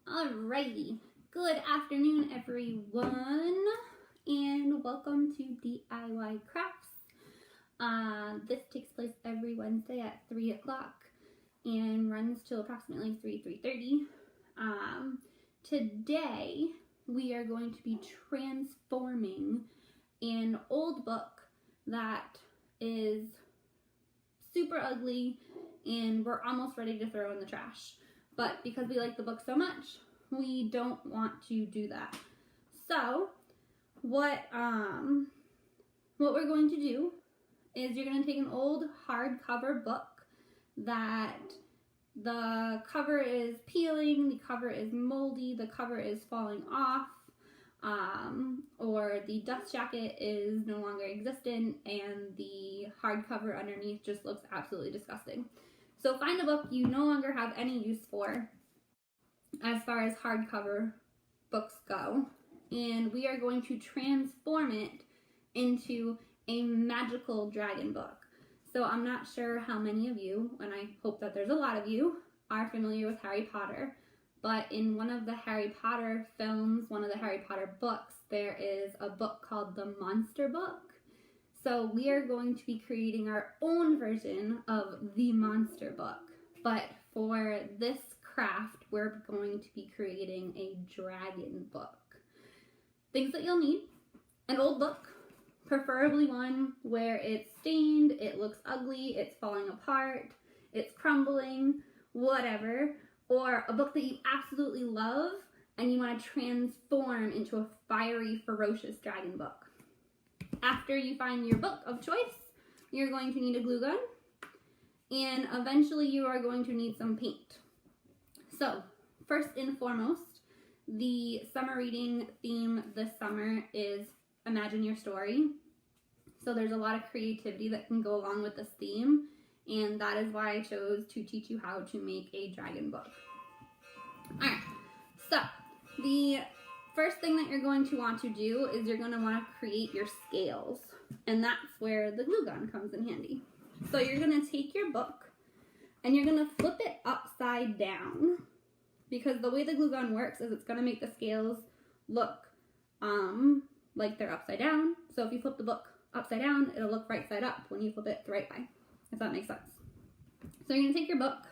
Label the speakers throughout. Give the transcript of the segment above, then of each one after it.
Speaker 1: Alrighty, good afternoon everyone, and welcome to DIY Crafts. This takes place every Wednesday at 3 o'clock and runs till approximately 3:30. Today we are going to be transforming an old book that is super ugly and we're almost ready to throw in the trash. But because we like the book so much, we don't want to do that. So what we're going to do is you're going to take an old hardcover book that the cover is peeling, the cover is moldy, the cover is falling off, or the dust jacket is no longer existent and the hardcover underneath just looks absolutely disgusting. So find a book you no longer have any use for as far as hardcover books go, and we are going to transform it into a magical dragon book. So I'm not sure how many of you, and I hope that there's a lot of you, are familiar with Harry Potter, but in one of the Harry Potter films, one of the Harry Potter books, there is a book called the Monster Book. So we are going to be creating our own version of the Monster Book, but for this craft, we're going to be creating a dragon book. Things that you'll need: an old book, preferably one where it's stained, it looks ugly, it's falling apart, it's crumbling, whatever, or a book that you absolutely love and you want to transform into a fiery, ferocious dragon book. After you find your book of choice, you're going to need a glue gun, and eventually you are going to need some paint. So, first and foremost, the summer reading theme this summer is Imagine Your Story. So there's a lot of creativity that can go along with this theme, and that is why I chose to teach you how to make a dragon book. Alright, so the first thing that you're going to want to do is you're going to want to create your scales, and that's where the glue gun comes in handy. So you're going to take your book and you're going to flip it upside down, because the way the glue gun works is it's going to make the scales look like they're upside down. So if you flip the book upside down, it'll look right side up when you flip it the right way, if that makes sense. So you're going to take your book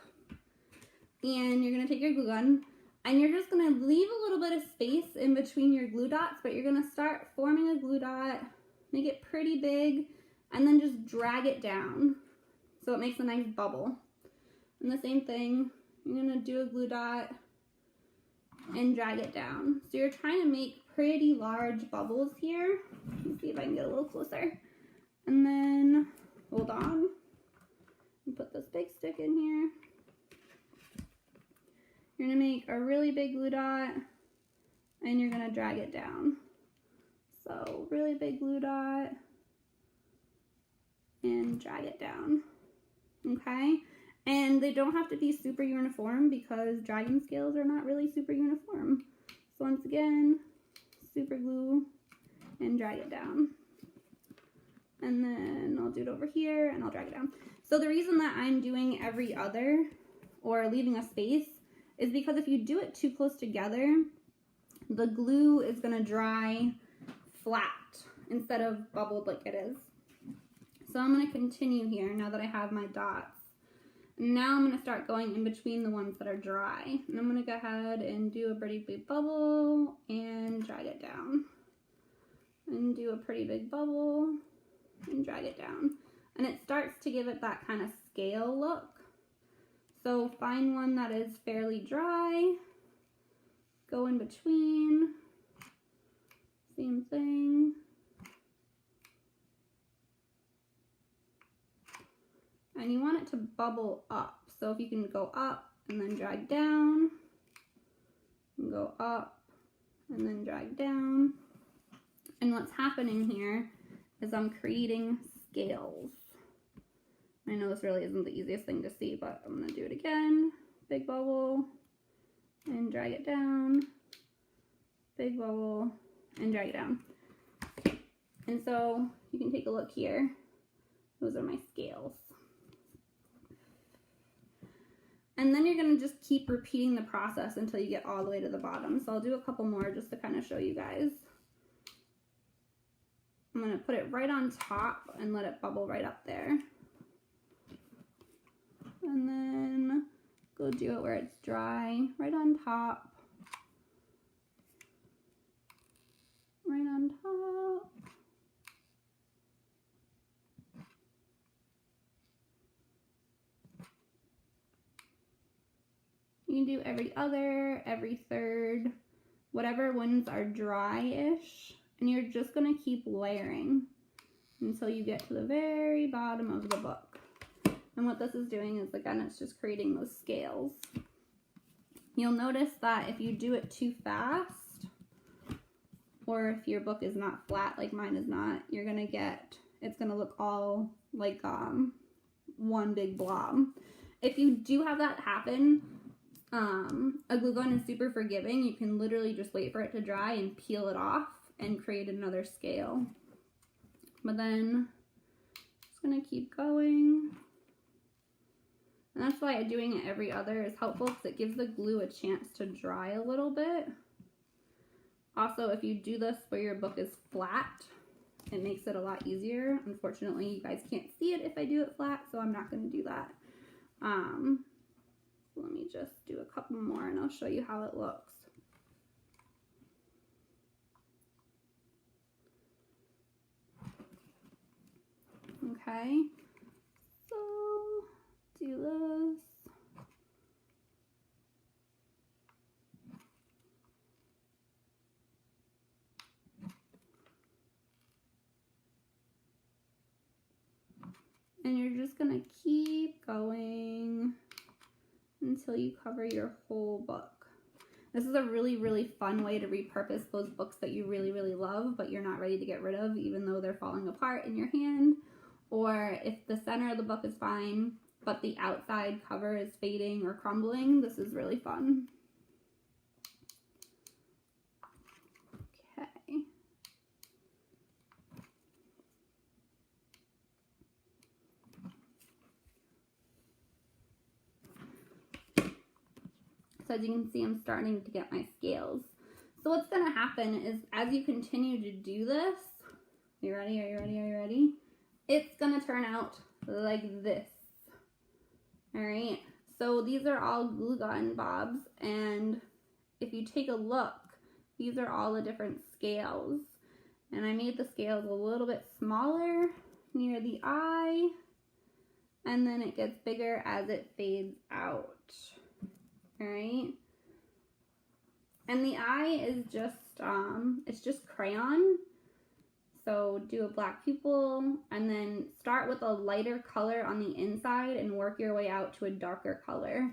Speaker 1: and you're going to take your glue gun, and you're just going to leave a little bit of space in between your glue dots, but you're going to start forming a glue dot, make it pretty big, and then just drag it down so it makes a nice bubble. And the same thing, you're going to do a glue dot and drag it down. So you're trying to make pretty large bubbles here. Let me see if I can get a little closer. And then, hold on, and put this big stick in here. You're going to make a really big glue dot, and you're going to drag it down. So, really big glue dot, and drag it down. Okay? And they don't have to be super uniform, because dragon scales are not really super uniform. So once again, super glue, and drag it down. And then I'll do it over here, and I'll drag it down. So the reason that I'm doing every other, or leaving a space, is because if you do it too close together, the glue is going to dry flat instead of bubbled like it is. So I'm going to continue here now that I have my dots. Now I'm going to start going in between the ones that are dry. And I'm going to go ahead and do a pretty big bubble and drag it down. And do a pretty big bubble and drag it down. And it starts to give it that kind of scale look. So find one that is fairly dry, go in between, same thing. And you want it to bubble up. So if you can go up and then drag down, and go up and then drag down. And what's happening here is I'm creating scales. I know this really isn't the easiest thing to see, but I'm going to do it again. Big bubble, and drag it down. Big bubble, and drag it down. And so you can take a look here. Those are my scales. And then you're going to just keep repeating the process until you get all the way to the bottom. So I'll do a couple more just to kind of show you guys. I'm going to put it right on top and let it bubble right up there. And then go do it where it's dry, right on top. Right on top. You can do every other, every third, whatever ones are dry-ish, and you're just going to keep layering until you get to the very bottom of the book. And what this is doing is, again, it's just creating those scales. You'll notice that if you do it too fast, or if your book is not flat like mine is not, you're going to get, it's going to look all like one big blob. If you do have that happen, a glue gun is super forgiving. You can literally just wait for it to dry and peel it off and create another scale. But then just gonna keep going. And that's why doing it every other is helpful, because it gives the glue a chance to dry a little bit. Also, if you do this where your book is flat, it makes it a lot easier. Unfortunately, you guys can't see it if I do it flat, so I'm not gonna do that. Let me just do a couple more and I'll show you how it looks. Okay, so do this. And you're just gonna keep going until you cover your whole book. This is a really, really fun way to repurpose those books that you really, really love, but you're not ready to get rid of, even though they're falling apart in your hand. Or if the center of the book is fine, but the outside cover is fading or crumbling, this is really fun. Okay. So as you can see, I'm starting to get my scales. So what's going to happen is, as you continue to do this, are you ready? Are you ready? Are you ready? It's going to turn out like this. All right. So these are all glue gun bobs. And if you take a look, these are all the different scales. And I made the scales a little bit smaller near the eye. And then it gets bigger as it fades out. All right, and the eye is just, it's just crayon. So do a black pupil and then start with a lighter color on the inside and work your way out to a darker color.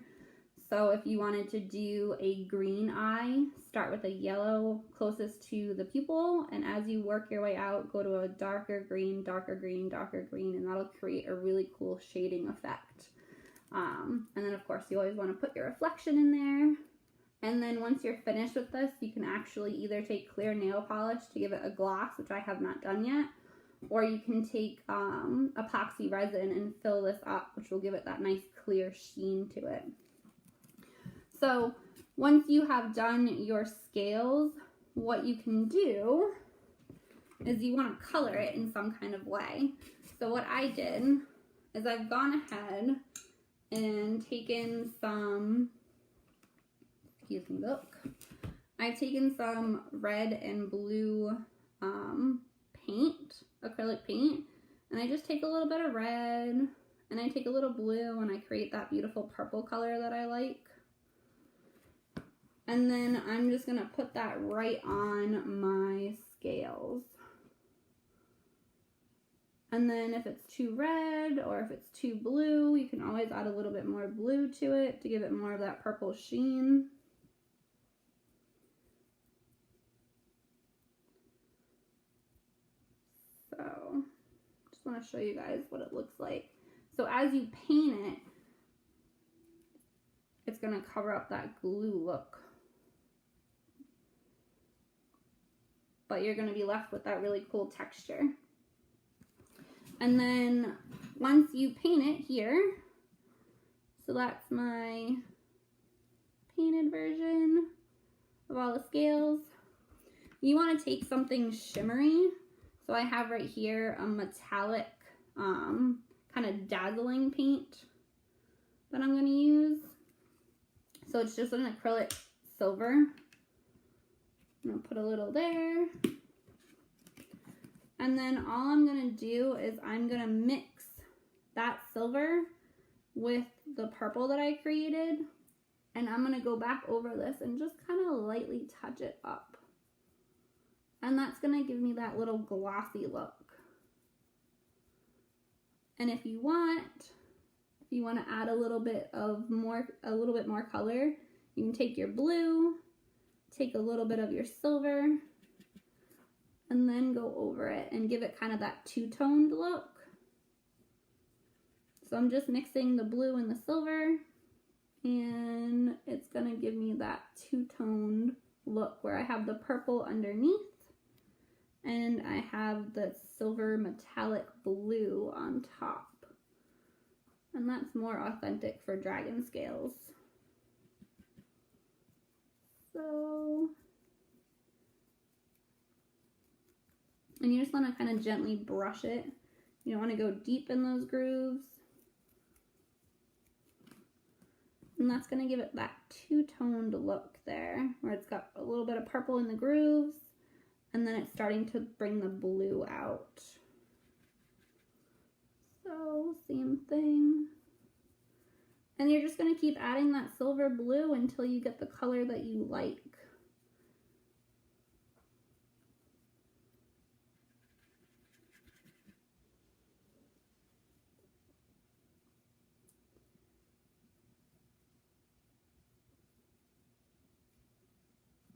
Speaker 1: So if you wanted to do a green eye, start with a yellow closest to the pupil, and as you work your way out, go to a darker green, darker green, darker green, and that'll create a really cool shading effect. And then of course you always want to put your reflection in there. And then once you're finished with this, you can actually either take clear nail polish to give it a gloss, which I have not done yet, or you can take epoxy resin and fill this up, which will give it that nice clear sheen to it. So once you have done your scales, what you can do is you want to color it in some kind of way. So what I did is I've gone ahead and taken some, excuse me, look. I've taken some red and blue paint, acrylic paint, and I just take a little bit of red and I take a little blue and I create that beautiful purple color that I like. And then I'm just gonna put that right on my scales. And then if it's too red or if it's too blue, you can always add a little bit more blue to it to give it more of that purple sheen. So just want to show you guys what it looks like. So as you paint it, it's going to cover up that glue look. But you're going to be left with that really cool texture. And then once you paint it here, So that's my painted version of all the scales. You want to take something shimmery. So I have right here a metallic kind of dazzling paint that I'm going to use. So it's just an acrylic silver. I'm going to put a little there. And then all I'm going to do is I'm going to mix that silver with the purple that I created. And I'm going to go back over this and just kind of lightly touch it up. And that's going to give me that little glossy look. And if you want to add a little bit more color, you can take your blue, take a little bit of your silver, and then go over it and give it kind of that two-toned look. So I'm just mixing the blue and the silver, and it's gonna give me that two-toned look where I have the purple underneath and I have the silver metallic blue on top. And that's more authentic for dragon scales. So, and you just want to kind of gently brush it. You don't want to go deep in those grooves. And that's going to give it that two-toned look there, where it's got a little bit of purple in the grooves, and then it's starting to bring the blue out. So, same thing. And you're just going to keep adding that silver blue until you get the color that you like.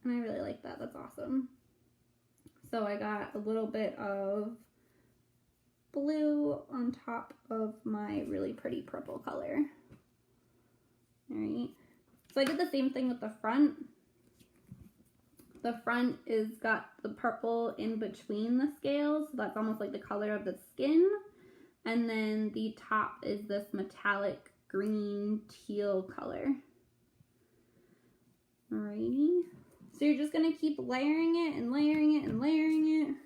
Speaker 1: And I really like that. That's awesome. So I got a little bit of blue on top of my really pretty purple color. Alright. So I did the same thing with the front. The front is got the purple in between the scales. So that's almost like the color of the skin. And then the top is this metallic green teal color. Alrighty. So you're just going to keep layering it and layering it and layering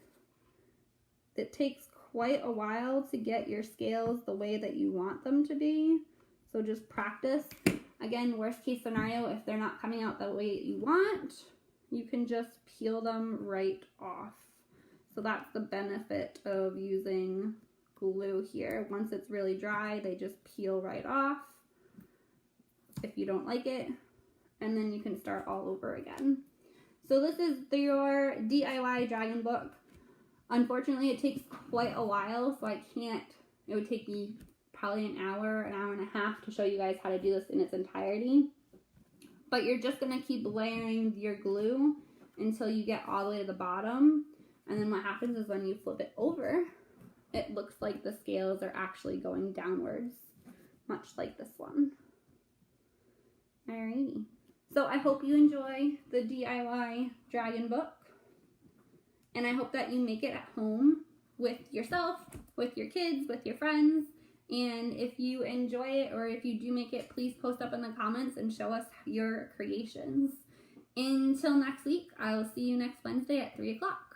Speaker 1: it. It takes quite a while to get your scales the way that you want them to be. So just practice. Again, worst case scenario, if they're not coming out the way you want, you can just peel them right off. So that's the benefit of using glue here. Once it's really dry, they just peel right off if you don't like it. And then you can start all over again. So this is your DIY dragon book. Unfortunately, it takes quite a while, so I can't, it would take me probably an hour and a half to show you guys how to do this in its entirety. But you're just going to keep layering your glue until you get all the way to the bottom. And then what happens is when you flip it over, it looks like the scales are actually going downwards, much like this one. Alrighty. So I hope you enjoy the DIY dragon book. And I hope that you make it at home with yourself, with your kids, with your friends. And if you enjoy it, or if you do make it, please post up in the comments and show us your creations. Until next week, I will see you next Wednesday at 3 o'clock.